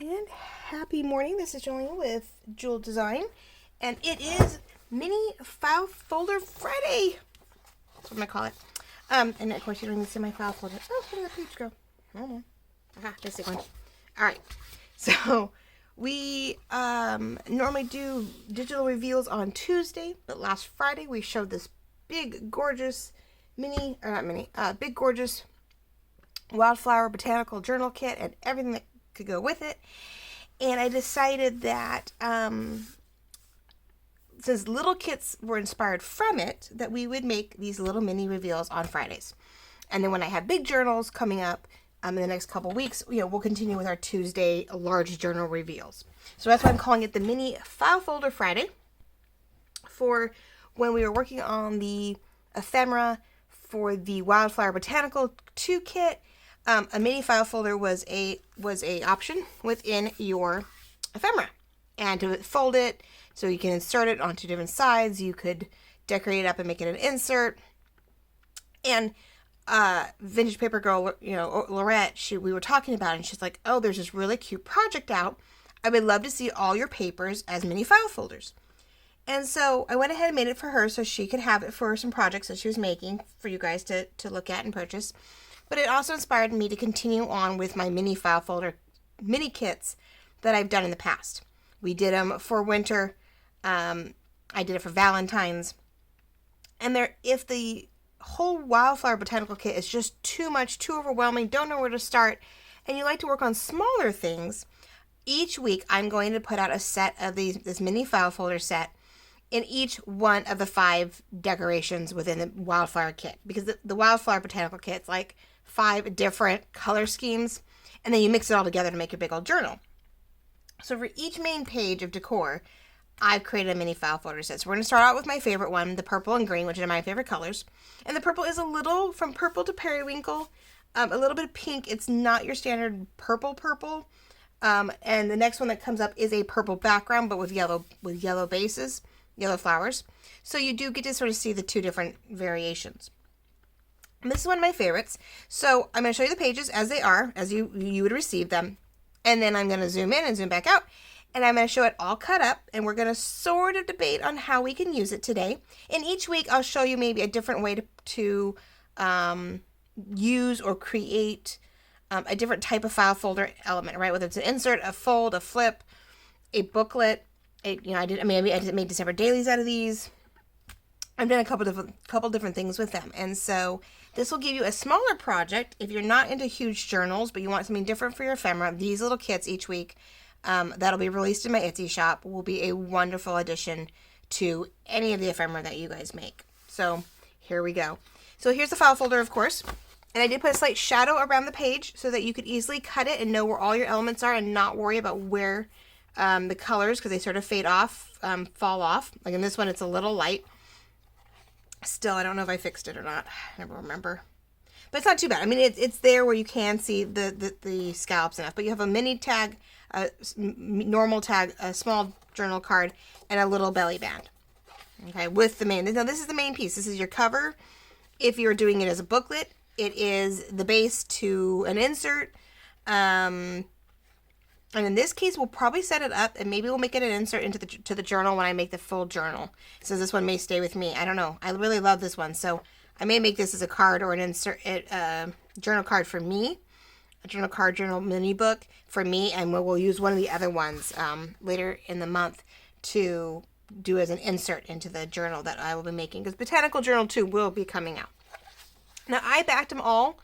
And happy morning. This is Jolene with Ajewelddesign, Design, and it is Mini File Folder Friday. That's what I'm gonna call it. And of course you don't even see my file folder. Oh, where did that page go? Hold on. Aha, this is one. All right. So we normally do digital reveals on Tuesday, but last Friday we showed this big, gorgeous big, gorgeous Wildflower Botanical Journal Kit and everything that could go with it. And I decided that since little kits were inspired from it, that we would make these little mini reveals on Fridays. And then when I have big journals coming up in the next couple weeks, we'll continue with our Tuesday large journal reveals. So that's why I'm calling it the Mini File Folder Friday. For when we were working on the ephemera for the Wildflower Botanical 2 kit, a mini file folder was a option within your ephemera, and to fold it so you can insert it onto different sides. You could decorate it up and make it an insert. And Vintage Paper Girl, Lorette, we were talking about it, and she's like, "Oh, there's this really cute project out. I would love to see all your papers as mini file folders." And so I went ahead and made it for her so she could have it for some projects that she was making for you guys to look at and purchase. But it also inspired me to continue on with my mini file folder mini kits that I've done in the past. We did them for winter. I did it for Valentine's. And if the whole Wildflower Botanical kit is just too much, too overwhelming, don't know where to start, and you like to work on smaller things, each week I'm going to put out a set of this mini file folder set in each one of the 5 decorations within the Wildflower kit. Because the Wildflower Botanical kit's like 5 different color schemes, and then you mix it all together to make your big old journal. So for each main page of decor, I've created a mini file folder set. So we're going to start out with my favorite one, the purple and green, which are my favorite colors. And the purple is a little, from purple to periwinkle, a little bit of pink. It's not your standard purple. And the next one that comes up is a purple background, but with yellow bases, yellow flowers. So you do get to sort of see the 2 different variations. And this is one of my favorites. So I'm going to show you the pages as they are, as you would receive them. And then I'm going to zoom in and zoom back out. And I'm going to show it all cut up. And we're going to sort of debate on how we can use it today. And each week I'll show you maybe a different way to use or create a different type of file folder element, right? Whether it's an insert, a fold, a flip, a booklet. I made December dailies out of these. I've done a couple different things with them. And so this will give you a smaller project if you're not into huge journals, but you want something different for your ephemera. These little kits each week that'll be released in my Etsy shop will be a wonderful addition to any of the ephemera that you guys make. So here we go. So here's the file folder, of course. And I did put a slight shadow around the page so that you could easily cut it and know where all your elements are and not worry about where the colors, because they sort of fade off, fall off. Like in this one, it's a little light. Still, I don't know if I fixed it or not. I never remember. But it's not too bad. I mean, it's there where you can see the scallops enough. But you have a mini tag, a normal tag, a small journal card, and a little belly band. Okay, with the main. Now, this is the main piece. This is your cover. If you're doing it as a booklet, it is the base to an insert. And in this case, we'll probably set it up, and maybe we'll make it an insert into the journal when I make the full journal. So this one may stay with me. I don't know. I really love this one. So I may make this as a card or an insert, journal card for me, a journal mini book for me, and we'll use one of the other ones later in the month to do as an insert into the journal that I will be making. Because Botanical Journal 2 will be coming out. Now, I backed them all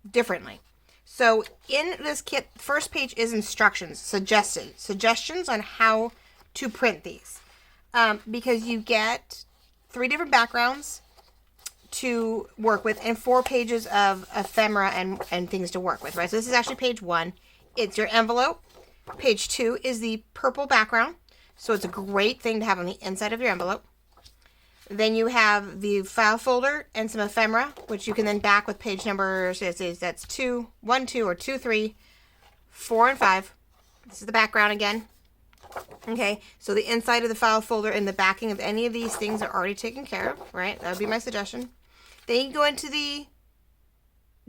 differently. So in this kit, first page is instructions, suggestions on how to print these. Because you get 3 different backgrounds to work with and 4 pages of ephemera and things to work with, right? So this is actually page 1. It's your envelope. Page 2 is the purple background. So it's a great thing to have on the inside of your envelope. Then you have the file folder and some ephemera, which you can then back with page numbers. That's 2, 1, 2, or 2, 3, 4, and 5. This is the background again. Okay, so the inside of the file folder and the backing of any of these things are already taken care of, right? That would be my suggestion. Then you go into the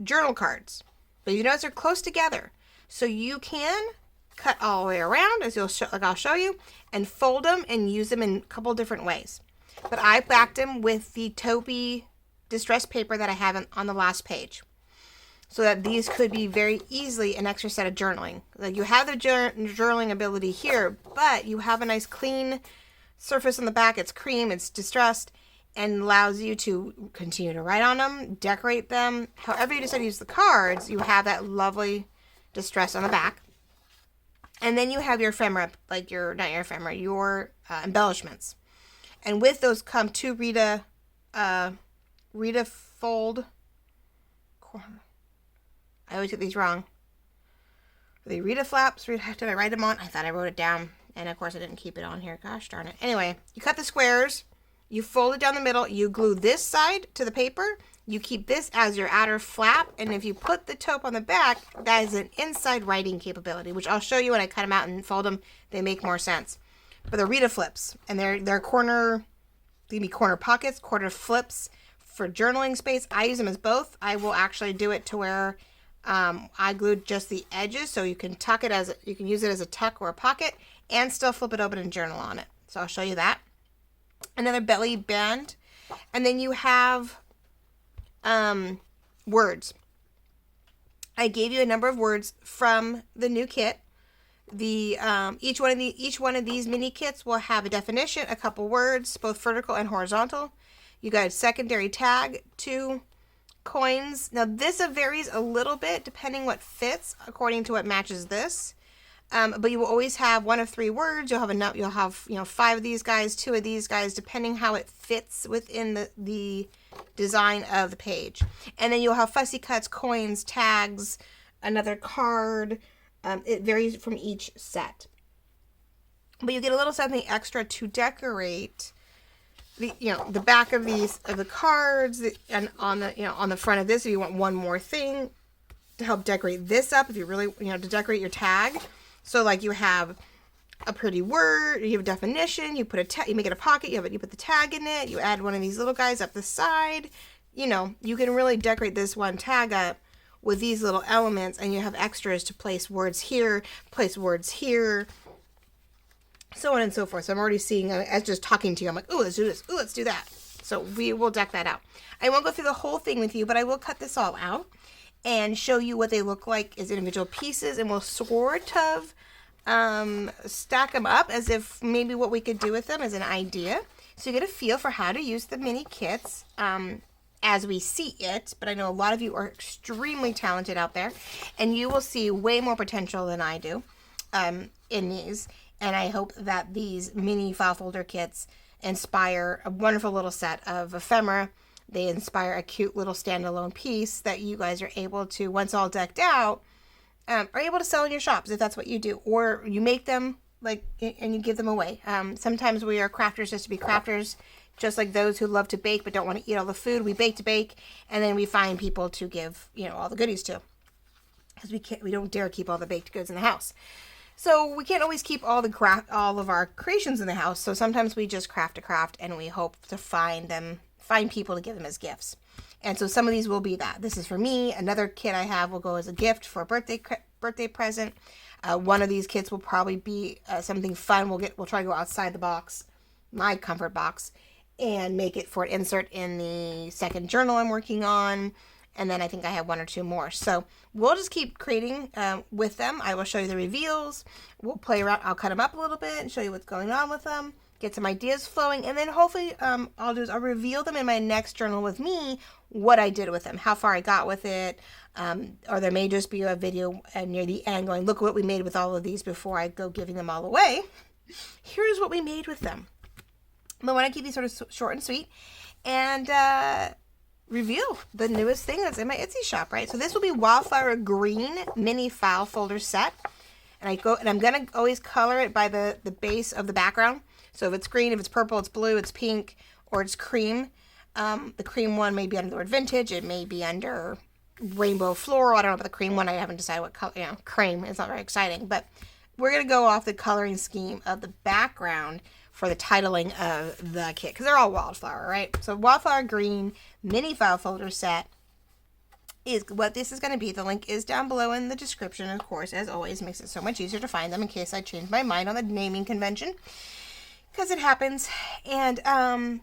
journal cards. But you notice they're close together. So you can cut all the way around, as I'll show you, and fold them and use them in a couple different ways. But I backed them with the taupey distressed paper that I have on the last page, so that these could be very easily an extra set of journaling. Like, you have the journaling ability here, but you have a nice clean surface on the back. It's cream, it's distressed, and allows you to continue to write on them, decorate them. However you decide to use the cards, you have that lovely distress on the back. And then you have your ephemera, like your embellishments. And with those come two Rita fold. I always get these wrong. Are they Rita flaps? Did I write them on? I thought I wrote it down. And of course I didn't keep it on here. Gosh darn it. Anyway, you cut the squares. You fold it down the middle. You glue this side to the paper. You keep this as your outer flap. And if you put the taupe on the back, that is an inside writing capability, which I'll show you when I cut them out and fold them. They make more sense. But they're Rita flips. And they're corner, they can be corner pockets, corner flips for journaling space. I use them as both. I will actually do it to where I glued just the edges, so you can tuck it you can use it as a tuck or a pocket and still flip it open and journal on it. So I'll show you that. Another belly band. And then you have words. I gave you a number of words from the new kit. Each one of these mini kits will have a definition, a couple words, both vertical and horizontal. You got a secondary tag, 2 coins. Now this varies a little bit depending what fits according to what matches this. But you will always have 1 of 3 words. You'll have 5 of these guys, 2 of these guys, depending how it fits within the design of the page. And then you'll have fussy cuts, coins, tags, another card. It varies from each set. But you get a little something extra to decorate the back of the cards, and on the front of this, if you want one more thing to help decorate this up, if you really to decorate your tag. So like you have a pretty word, you have a definition, you put you make it a pocket, you put the tag in it, you add one of these little guys up the side. You can really decorate this one tag up with these little elements, and you have extras to place words here, so on and so forth. So I'm already seeing, as just talking to you, I'm like, ooh, let's do this, ooh, let's do that. So we will deck that out. I won't go through the whole thing with you, but I will cut this all out and show you what they look like as individual pieces, and we'll sort of stack them up as if maybe what we could do with them as an idea. So you get a feel for how to use the mini kits as we see it. But I know a lot of you are extremely talented out there, and you will see way more potential than I do in these. And I hope that these mini file folder kits inspire a wonderful little set of ephemera. They inspire a cute little standalone piece that you guys are able to, once all decked out, are able to sell in your shops if that's what you do. Or you make them and you give them away. Sometimes we are crafters just to be crafters, just like those who love to bake but don't want to eat all the food. We bake to bake, and then we find people to give all the goodies to, because we don't dare keep all the baked goods in the house. So we can't always keep all of our creations in the house. So sometimes we just craft a craft, and we hope to find people to give them as gifts. And so some of these will be that. This is for me. Another kit I have will go as a gift for a birthday present. One of these kits will probably be something fun. We'll try to go outside the box, my comfort box, and make it for an insert in the second journal I'm working on. And then I think I have 1 or 2 more. So we'll just keep creating with them. I will show you the reveals. We'll play around. I'll cut them up a little bit and show you what's going on with them. Get some ideas flowing. And then hopefully I'll reveal them in my next journal with me, what I did with them, how far I got with it. Or there may just be a video near the end going, look what we made with all of these before I go giving them all away. Here's what we made with them. But I want to keep these sort of short and sweet. And reveal the newest thing that's in my Etsy shop, right? So this will be Wildflower Green mini file folder set. And I'm going to always color it by the base of the background. So if it's green, if it's purple, it's blue, it's pink, or it's cream. The cream one may be under the word vintage. It may be under rainbow floral. I don't know about the cream one. I haven't decided what color, cream. It's not very exciting. But we're going to go off the coloring scheme of the background for the titling of the kit, because they're all wildflower, right? So Wildflower Green mini file folder set. is what this is going to be. The link is down below in the description, of course, as always. Makes it so much easier to find them in case I change my mind on the naming convention, because it happens. And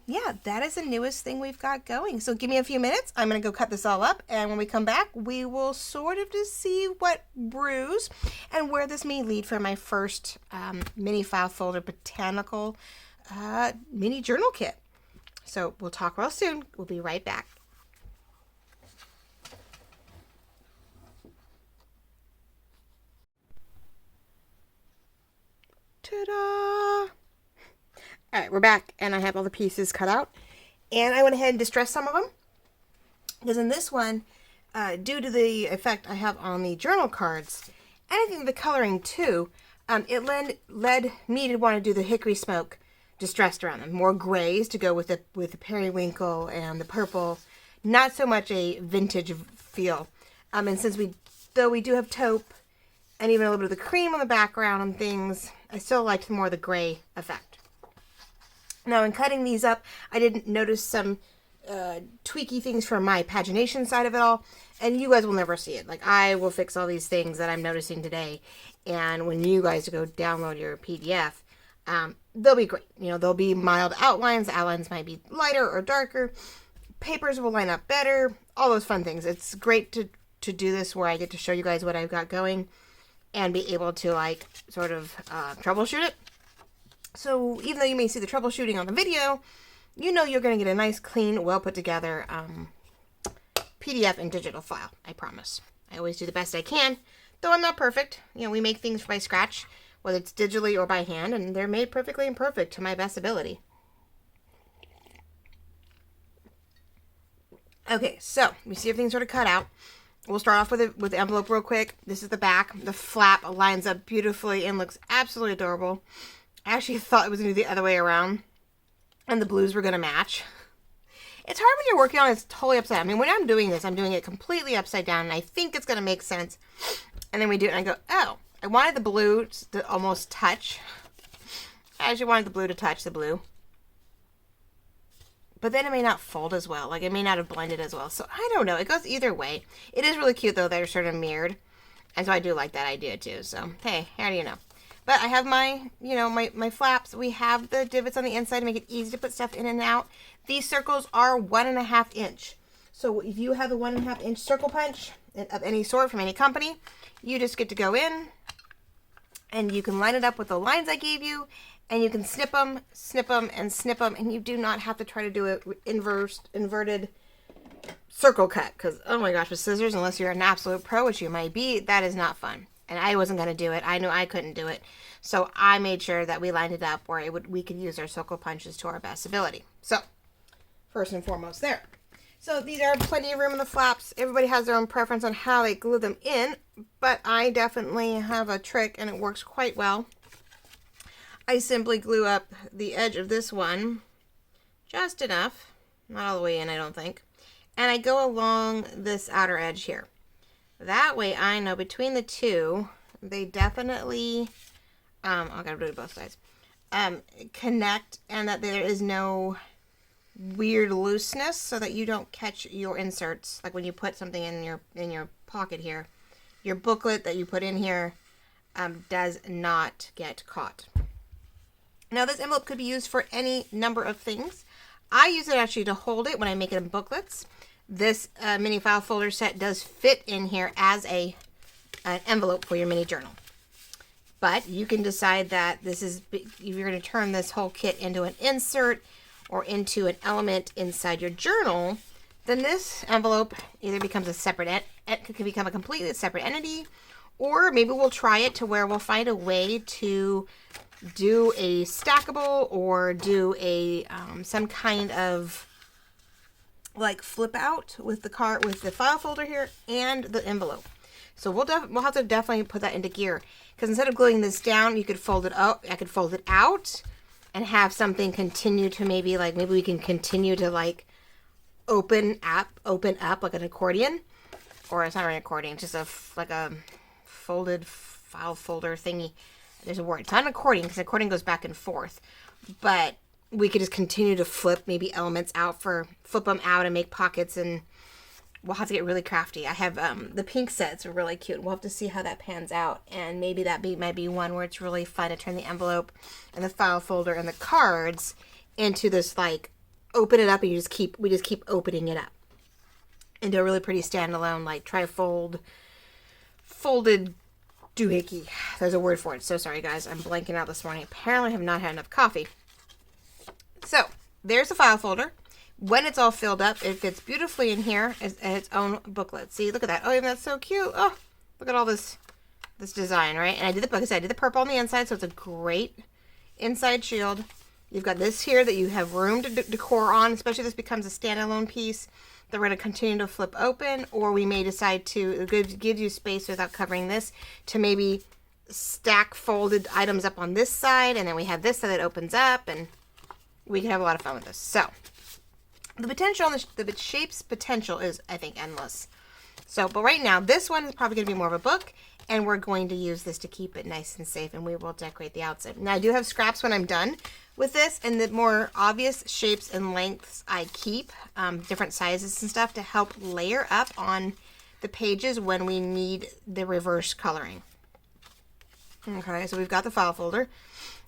yeah, that is the newest thing we've got going. So give me a few minutes. I'm going to go cut this all up, and when we come back, we will sort of just see what brews and where this may lead for my first mini file folder botanical mini journal kit. So we'll talk real soon. We'll be right back. Ta-da! All right, we're back, and I have all the pieces cut out. And I went ahead and distressed some of them, because in this one, due to the effect I have on the journal cards, and I think the coloring too, it led me to want to do the hickory smoke distressed around them. More grays to go with the periwinkle and the purple. Not so much a vintage feel. And since we do have taupe and even a little bit of the cream on the background and things, I still liked more of the gray effect. Now in cutting these up, I didn't notice some tweaky things from my pagination side of it all, and you guys will never see it. Like, I will fix all these things that I'm noticing today, and when you guys go download your PDF, they'll be great. You know, they'll be mild outlines. The outlines might be lighter or darker. Papers will line up better. All those fun things. It's great to do this where I get to show you guys what I've got going and be able to, like, sort of troubleshoot it. So even though you may see the troubleshooting on the video, you know you're going to get a nice, clean, well put together PDF and digital file. I promise. I always do the best I can, though I'm not perfect. You know, we make things by scratch, whether it's digitally or by hand, and they're made perfectly imperfect to my best ability. Okay, so we see everything sort of cut out. We'll start off with the envelope real quick. This is the back. The flap lines up beautifully and looks absolutely adorable. I actually thought it was going to be the other way around, and the blues were going to match. It's hard when you're working on it. It's totally upside down. I mean, when I'm doing this, I'm doing it completely upside down, and I think it's going to make sense. And then we do it, and I go, oh, I wanted the blue to almost touch. I actually wanted the blue to touch the blue. But then it may not fold as well. Like, it may not have blended as well. So, I don't know. It goes either way. It is really cute, though. They're sort of mirrored. And so I do like that idea, too. So, hey, how do you know? But I have my, you know, my flaps. We have the divots on the inside to make it easy to put stuff in and out. These circles are 1.5 inch. So if you have a 1.5 inch circle punch of any sort from any company, you just get to go in and you can line it up with the lines I gave you, and you can snip them, and snip them, and you do not have to try to do it inverted circle cut, because, oh my gosh, with scissors, unless you're an absolute pro, which you might be, that is not fun. And I wasn't going to do it. I knew I couldn't do it. So I made sure that we lined it up where we could use our circle punches to our best ability. So, first and foremost there. So these are plenty of room in the flaps. Everybody has their own preference on how they glue them in, but I definitely have a trick, and it works quite well. I simply glue up the edge of this one just enough. Not all the way in, I don't think. And I go along this outer edge here. That way I know between the two, they definitely, I gotta do it both sides, connect, and that there is no weird looseness, so that you don't catch your inserts. Like when you put something in your pocket here, your booklet that you put in here does not get caught. Now this envelope could be used for any number of things. I use it actually to hold it when I make it in booklets. This mini file folder set does fit in here as an envelope for your mini journal. But you can decide that this is, if you're going to turn this whole kit into an insert or into an element inside your journal, then this envelope either becomes a separate, it could become a completely separate entity, or maybe we'll try it to where we'll find a way to do a stackable or do a some kind of like flip out with the file folder here and the envelope. So we'll have to definitely put that into gear, because instead of gluing this down, you could fold it up. I could fold it out and have something continue to maybe we can continue to like open up like an accordion, or it's not an accordion, just like a folded file folder thingy. There's a word. It's not an accordion, because accordion goes back and forth, but we could just continue to flip maybe elements out flip them out and make pockets and we'll have to get really crafty. I have the pink sets are really cute. We'll have to see how that pans out, and maybe might be one where it's really fun to turn the envelope and the file folder and the cards into this, like, open it up and we just keep opening it up into a really pretty standalone, like, trifold folded doohickey. There's a word for it. So sorry guys, I'm blanking out this morning. Apparently I have not had enough coffee. So there's the file folder. When it's all filled up, it fits beautifully in here as its own booklet. See, look at that. Oh, that's so cute. Oh, look at all this design, right? And like I said, I did the purple on the inside, so it's a great inside shield. You've got this here that you have room to decor on, especially if this becomes a standalone piece that we're going to continue to flip open, or we may decide to, it gives you space without covering this, to maybe stack folded items up on this side, and then we have this so that opens up, and we can have a lot of fun with this. So the potential, the shape's potential is, I think, endless. So, but right now, this one is probably going to be more of a book, and we're going to use this to keep it nice and safe, and we will decorate the outside. Now, I do have scraps when I'm done with this, and the more obvious shapes and lengths I keep, different sizes and stuff, to help layer up on the pages when we need the reverse coloring. Okay, so we've got the file folder.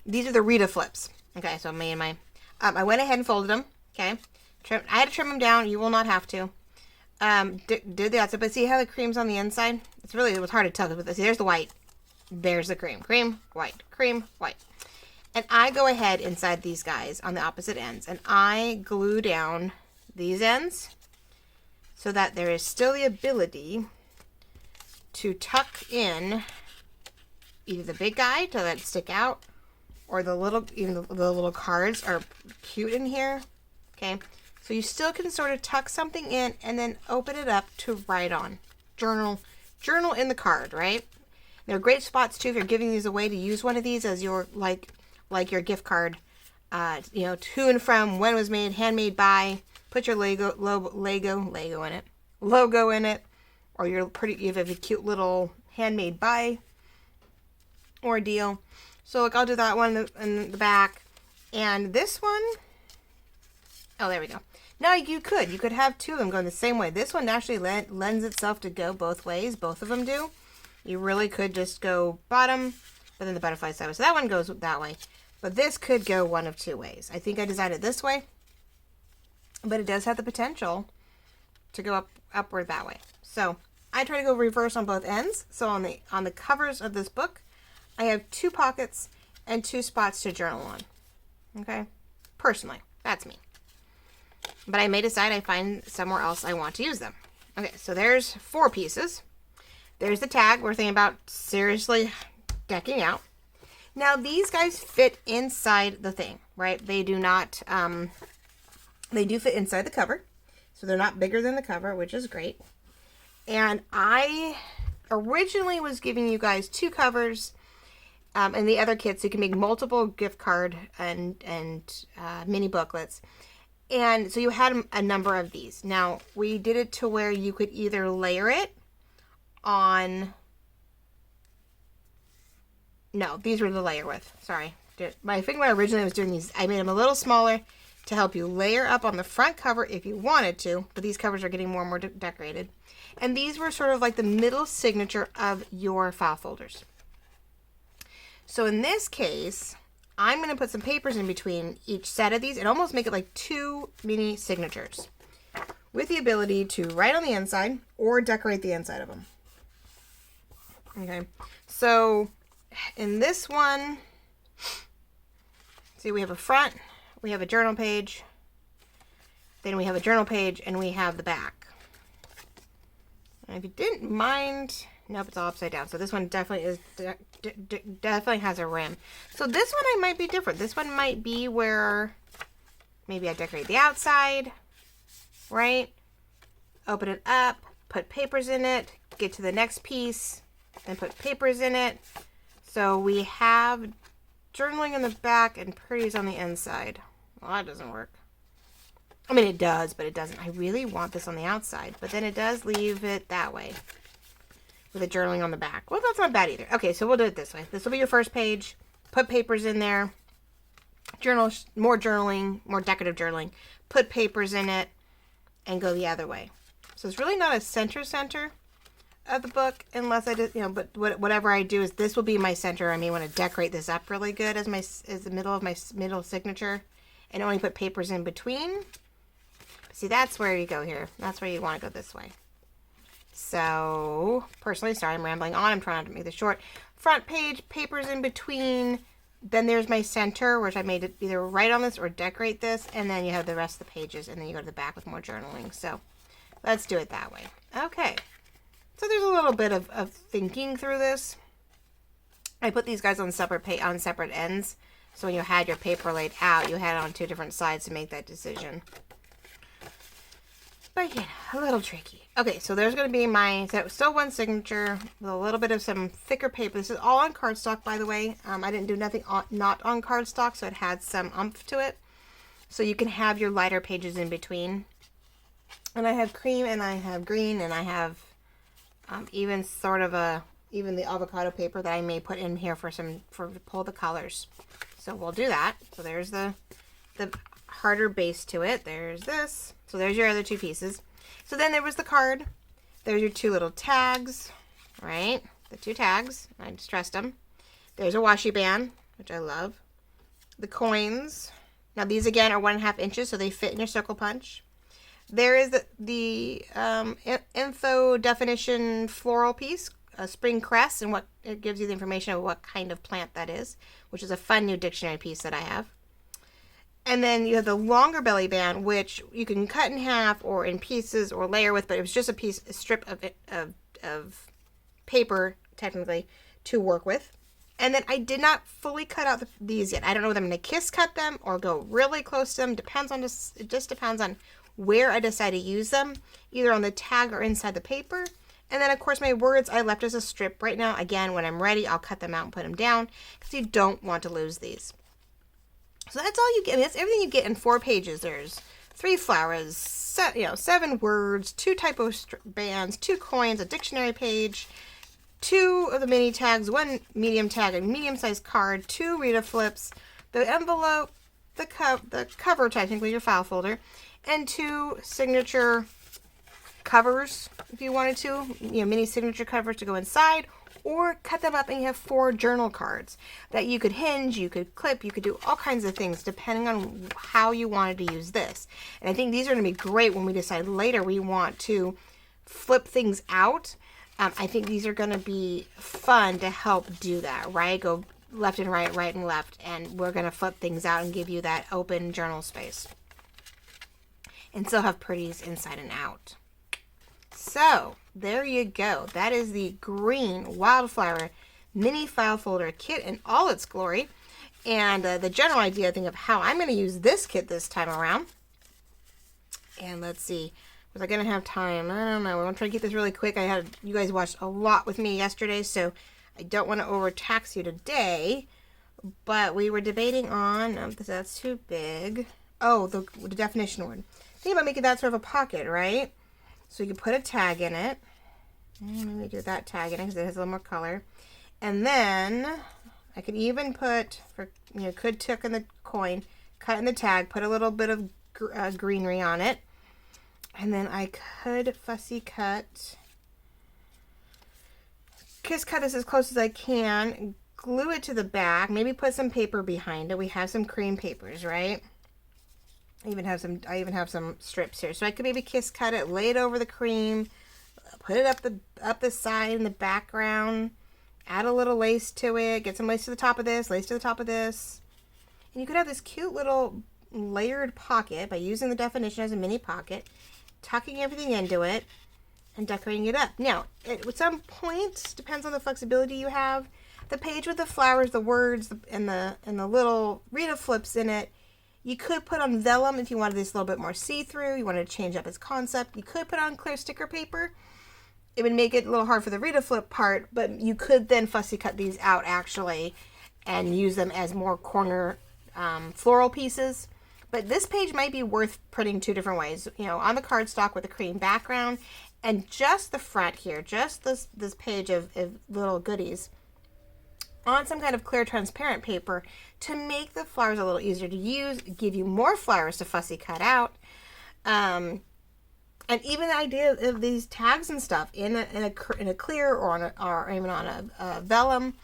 These are the Rita flips. Okay, so I went ahead and folded them. Okay, I had to trim them down. You will not have to. Did the outside, but see how the cream's on the inside? It was hard to tell. See, there's the white. There's the cream. Cream, white. Cream, white. And I go ahead inside these guys on the opposite ends, and I glue down these ends so that there is still the ability to tuck in either the big guy to let it stick out, or the little cards are cute in here. Okay, so you still can sort of tuck something in and then open it up to write on. Journal in the card, right? They're great spots too if you're giving these away, to use one of these as your like your gift card, to and from, when it was made, handmade by, put your logo in it, or you have a cute little handmade by ordeal. So look, I'll do that one in the back, and this one, oh, there we go. Now you could have two of them going the same way. This one actually lends itself to go both ways. Both of them do. You really could just go bottom, but then the butterfly side. So that one goes that way. But this could go one of two ways. I think I designed it this way, but it does have the potential to go upward that way. So I try to go reverse on both ends. So on the covers of this book, I have 2 pockets and 2 spots to journal on. Okay? Personally, that's me. But I may decide I find somewhere else I want to use them. Okay, so there's 4 pieces. There's the tag. We're thinking about seriously decking out. Now, these guys fit inside the thing, right? They do not, they do fit inside the cover. So they're not bigger than the cover, which is great. And I originally was giving you guys 2 covers and the other kits, so you can make multiple gift card and mini booklets. And so you had a number of these. Now, we did it to where you could either layer it on... No, these were the layer width. Sorry. I think when I originally was doing these, I made them a little smaller to help you layer up on the front cover if you wanted to. But these covers are getting more and more decorated. And these were sort of like the middle signature of your file folders. So in this case, I'm going to put some papers in between each set of these and almost make it like 2 mini signatures, with the ability to write on the inside or decorate the inside of them. Okay, so in this one, see, we have a front, we have a journal page, then we have a journal page, and we have the back. And if you didn't mind, nope, it's all upside down. So this one definitely is definitely has a rim. So this one I might be different. This one might be where maybe I decorate the outside, right? Open it up, put papers in it, get to the next piece, then put papers in it. So we have journaling in the back and pretties on the inside. Well, that doesn't work. I mean, it does, but it doesn't. I really want this on the outside, but then it does leave it that way with the journaling on the back. Well, that's not bad either. Okay, so we'll do it this way. This will be your first page. Put papers in there. Journal, more journaling, more decorative journaling. Put papers in it and go the other way. So So it's really not a center of the book unless I just, but whatever I do is this will be my center. I may want to decorate this up really good as the middle of my middle signature and only put papers in between. See, that's where you go here. That's where you want to go this way. So, personally, sorry, I'm rambling on. I'm trying not to make this short. Front page, papers in between. Then there's my center, which I made it either write on this or decorate this. And then you have the rest of the pages. And then you go to the back with more journaling. So, let's do it that way. Okay. So, there's a little bit of thinking through this. I put these guys on separate ends. So, when you had your paper laid out, you had it on two different sides to make that decision. But, a little tricky. Okay, so there's going to be my, still one signature with a little bit of some thicker paper. This is all on cardstock, by the way. I didn't do nothing not on cardstock, so it had some oomph to it. So you can have your lighter pages in between. And I have cream, and I have green, and I have even the avocado paper that I may put in here to pull the colors. So we'll do that. So there's the harder base to it. There's this. So there's your other two pieces. So then there was the card. There's your two little tags, right? The two tags. I just stressed them. There's a washi band, which I love. The coins. Now these again are 1.5 inches, so they fit in your circle punch. There is the info definition floral piece, a spring cress, and what it gives you the information of what kind of plant that is, which is a fun new dictionary piece that I have. And then you have the longer belly band, which you can cut in half or in pieces or layer with, but it was just a strip of paper, technically, to work with. And then I did not fully cut out these yet. I don't know whether I'm going to kiss cut them or go really close to them. It just depends on where I decide to use them, either on the tag or inside the paper. And then, of course, my words I left as a strip. Right now, again, when I'm ready, I'll cut them out and put them down because you don't want to lose these. So that's all you get. I mean, that's everything you get in 4 pages. There's 3 flowers, 7 words, 2 typo bands, 2 coins, a dictionary page, 2 of the mini tags, 1 medium tag, a medium-sized card, 2 Rita flips, the envelope, the cover, technically your file folder, and 2 signature covers, if you wanted to, mini signature covers to go inside, or cut them up and you have 4 journal cards that you could hinge, you could clip, you could do all kinds of things depending on how you wanted to use this. And I think these are going to be great when we decide later we want to flip things out. I think these are going to be fun to help do that, right? Go left and right, right and left, and we're going to flip things out and give you that open journal space. And still have pretties inside and out. So, there you go. That is the green Wildflower mini file folder kit in all its glory. And the general idea, I think, of how I'm going to use this kit this time around. And let's see. Was I going to have time? I don't know. We're going to try to keep this really quick. You guys watched a lot with me yesterday, so I don't want to overtax you today. But we were debating on, that's too big. Oh, the definition word. Think about making that sort of a pocket, right? So you can put a tag in it. And maybe do that tag in it because it has a little more color. And then I could even put, could tuck in the coin, cut in the tag, put a little bit of greenery on it. And then I could fussy cut, kiss cut this as close as I can, glue it to the back, maybe put some paper behind it. We have some cream papers, right? I even have some strips here. So I could maybe kiss cut it, lay it over the cream, put it up the side in the background, add a little lace to it, get some lace to the top of this, lace to the top of this. And you could have this cute little layered pocket by using the definition as a mini pocket, tucking everything into it, and decorating it up. Now, at some point, depends on the flexibility you have, the page with the flowers, the words, and the little Rita flips in it, you could put on vellum if you wanted this a little bit more see-through. You wanted to change up its concept. You could put on clear sticker paper. It would make it a little hard for the Rita flip part, but you could then fussy cut these out actually and use them as more corner floral pieces. But this page might be worth printing 2 different ways. On the cardstock with a cream background and just the front here, just this page of little goodies on some kind of clear transparent paper to make the flowers a little easier to use, give you more flowers to fussy cut out. And even the idea of these tags and stuff in a clear or even on a vellum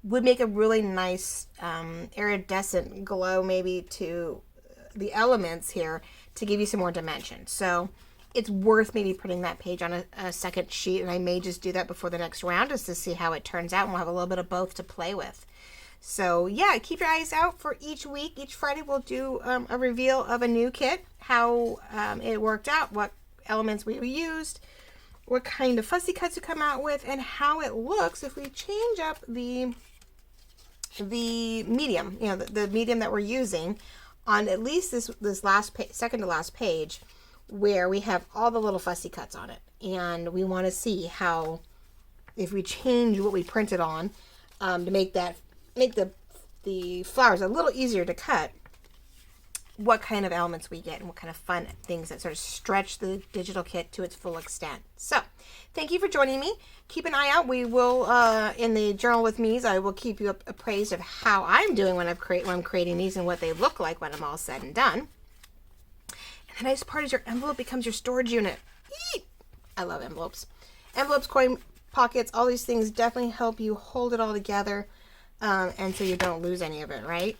would make a really nice iridescent glow maybe to the elements here to give you some more dimension. So it's worth maybe putting that page on a second sheet, and I may just do that before the next round just to see how it turns out, and we'll have a little bit of both to play with. So yeah, keep your eyes out for each week. Each Friday we'll do a reveal of a new kit, how it worked out, what elements we used, what kind of fussy cuts to come out with, and how it looks if we change up the medium, the medium that we're using on at least this last second to last page, where we have all the little fussy cuts on it. And we want to see how, if we change what we printed on to make the flowers a little easier to cut, what kind of elements we get and what kind of fun things that sort of stretch the digital kit to its full extent. So thank you for joining me. Keep an eye out. We will, in the Journal with Me's, I will keep you appraised of how I'm doing when I'm creating these and what they look like when I'm all said and done. And the nice part is your envelope becomes your storage unit. Eee! I love envelopes. Envelopes, coin pockets, all these things definitely help you hold it all together, and so you don't lose any of it, right?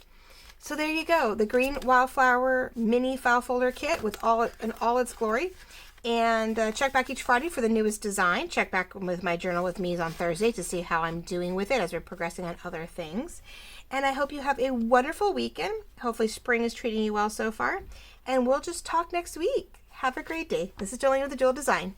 So there you go, the Green Wildflower Mini File Folder Kit in all its glory. And check back each Friday for the newest design. Check back with my Journal with Me's on Thursday to see how I'm doing with it as we're progressing on other things. And I hope you have a wonderful weekend. Hopefully spring is treating you well so far. And we'll just talk next week. Have a great day. This is Jolene with Ajewelddesign.